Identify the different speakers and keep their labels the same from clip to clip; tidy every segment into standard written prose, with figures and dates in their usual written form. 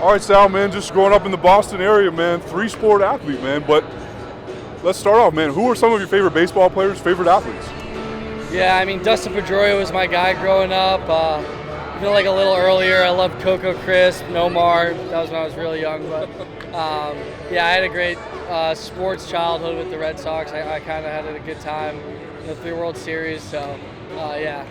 Speaker 1: All right, Sal, man, just growing up in the Boston area, man, three-sport athlete, man. But let's start off, man. Who are some of your favorite baseball players, favorite athletes?
Speaker 2: Yeah, I mean, Dustin Pedroia was my guy growing up. I feel like a little earlier, I loved Coco Crisp, Nomar. That was when I was really young. But yeah, I had a great sports childhood with the Red Sox. I kind of had a good time in the 3 World Series. So yeah.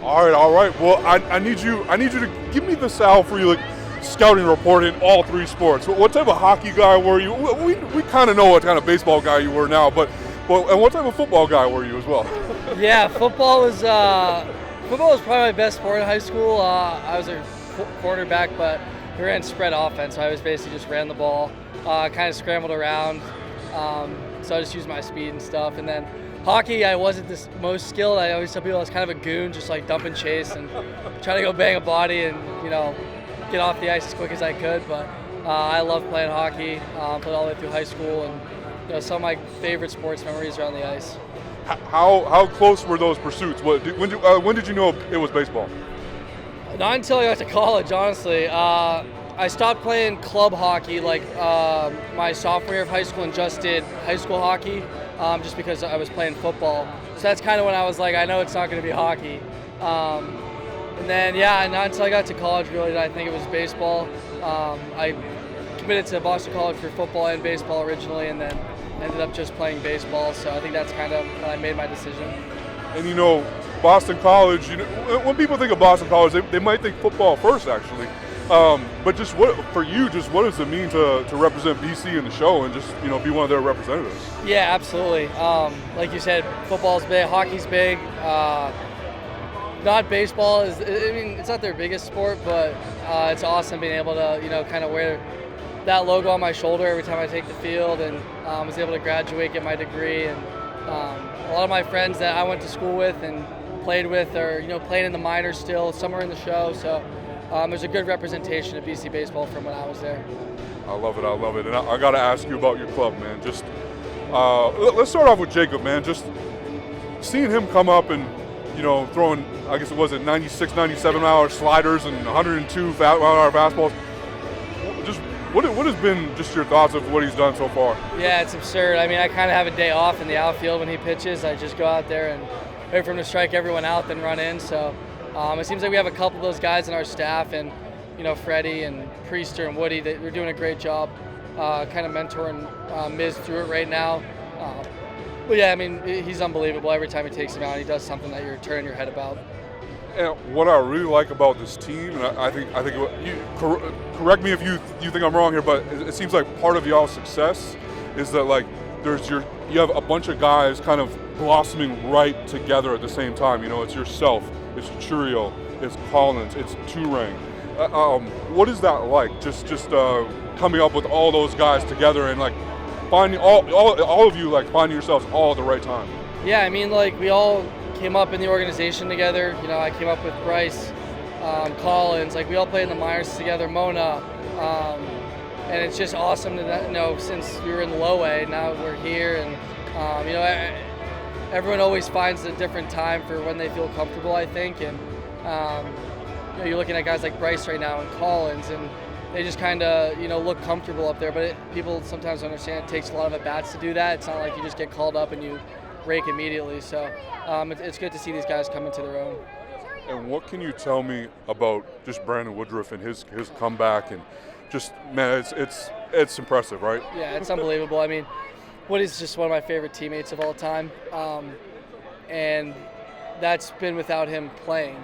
Speaker 1: All right. Well, I need you to give me the Sal Frelick scouting report in all 3 sports. What type of hockey guy were you? We kind of know what kind of baseball guy you were now, but and what type of football guy were you as well?
Speaker 2: Yeah, football was probably my best sport in high school. I was a quarterback, but we ran spread offense, so I was basically just ran the ball, kind of scrambled around. So I just used my speed and stuff. And then hockey, I wasn't the most skilled. I always tell people I was kind of a goon, just like dump and chase and try to go bang a body and get off the ice as quick as I could. But I loved playing hockey. Played all the way through high school, and some of my favorite sports memories are on the ice.
Speaker 1: How close were those pursuits? When did you know it was baseball?
Speaker 2: Not until I got to college, honestly. I stopped playing club hockey my sophomore year of high school and just did high school hockey just because I was playing football. So that's kind of when I was like, I know it's not going to be hockey. And then, yeah, not until I got to college really did I think it was baseball. I committed to Boston College for football and baseball originally, and then ended up just playing baseball. So I think that's kind of when I made my decision.
Speaker 1: And Boston College, when people think of Boston College, they might think football first, actually. But just what does it mean to represent BC in the show and just be one of their representatives?
Speaker 2: Yeah, absolutely. Like you said, football's big, hockey's big. Not baseball it's not their biggest sport, but it's awesome being able to kind of wear that logo on my shoulder every time I take the field, and was able to graduate, get my degree, and a lot of my friends that I went to school with and played with are playing in the minors still. Some are in the show, so there's a good representation of BC baseball from when I was there.
Speaker 1: I love it, and I got to ask you about your club, man. Just let's start off with Jacob, man. Just seeing him come up and throwing, I guess it was 96, 97 mile sliders and 102 mile fastballs. Just what has been just your thoughts of what he's done so far?
Speaker 2: Yeah, it's absurd. I mean, I kind of have a day off in the outfield when he pitches. I just go out there and wait for him to strike everyone out, then run in. So it seems like we have a couple of those guys in our staff, and Freddie and Priester and Woody, they're doing a great job kind of mentoring Miz through it right now. But yeah, I mean, he's unbelievable. Every time he takes him out, he does something that you're turning your head about.
Speaker 1: And what I really like about this team, and I think correct me if you think I'm wrong here, but it seems like part of y'all's success is that you have a bunch of guys kind of blossoming right together at the same time. It's yourself, it's Churio, it's Collins, it's Turang. What is that like? Just coming up with all those guys together and finding all of you finding yourselves all at the right time.
Speaker 2: Yeah, I mean, we all came up in the organization together. I came up with Bryce, Collins. We all played in the minors together. Mona, and it's just awesome to since we were in the low A, now we're here, and everyone always finds a different time for when they feel comfortable, I think, and you're looking at guys like Bryce right now and Collins, and they just kind of look comfortable up there, but people sometimes don't understand it takes a lot of at-bats to do that. It's not like you just get called up and you rake immediately, so it's good to see these guys come into their own.
Speaker 1: And what can you tell me about just Brandon Woodruff and his comeback, and just, man, it's impressive, right?
Speaker 2: Yeah, it's unbelievable. I mean, Woody's just one of my favorite teammates of all time, and that's been without him playing.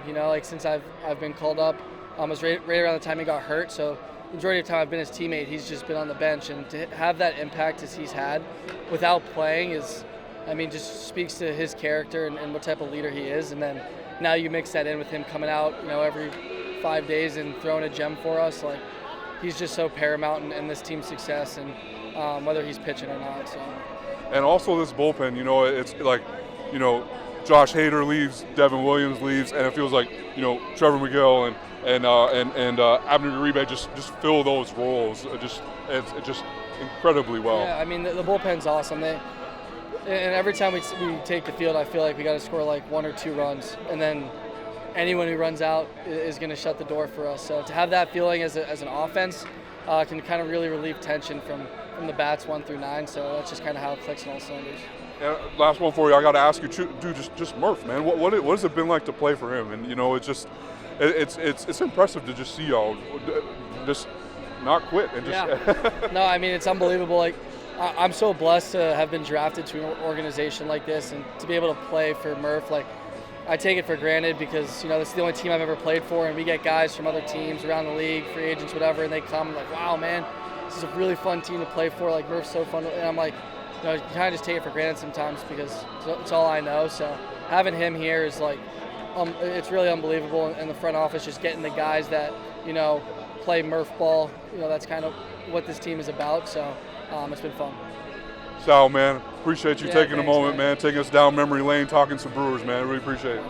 Speaker 2: Since I've been called up, it was right around the time he got hurt, so the majority of the time I've been his teammate, he's just been on the bench, and to have that impact as he's had without playing just speaks to his character and what type of leader he is. And then now you mix that in with him coming out, every 5 days and throwing a gem for us. He's just so paramount in this team's success, and whether he's pitching or not. So.
Speaker 1: And also this bullpen, it's Josh Hader leaves, Devin Williams leaves, and it feels like Trevor McGill and Abner Uribe just fill those roles just incredibly well.
Speaker 2: Yeah, I mean the bullpen's awesome. And every time we take the field, I feel like we got to score 1 or 2 runs, and then anyone who runs out is going to shut the door for us. So to have that feeling as an offense can kind of really relieve tension from the bats 1 through 9. So that's just kind of how it clicks in all cylinders.
Speaker 1: And last one for you, I got to ask you, dude, just Murph, man. What has it been like to play for him? And you know, it's impressive to just see y'all just not quit and just.
Speaker 2: Yeah. No, I mean, it's unbelievable. Like, I'm so blessed to have been drafted to an organization like this and to be able to play for Murph. Like, I take it for granted because, you know, this is the only team I've ever played for, and we get guys from other teams around the league, free agents, whatever, and they come and like, wow, man, this is a really fun team to play for. Like, Murph's so fun. And I'm like, you know, you kind of just take it for granted sometimes because it's all I know. So having him here is like, it's really unbelievable. And the front office just getting the guys that, you know, play Murph ball. You know, that's kind of what this team is about. So it's been fun.
Speaker 1: Sal, man, appreciate you taking a moment,
Speaker 2: man.
Speaker 1: man, taking us down memory lane, talking some Brewers, man. I really appreciate it.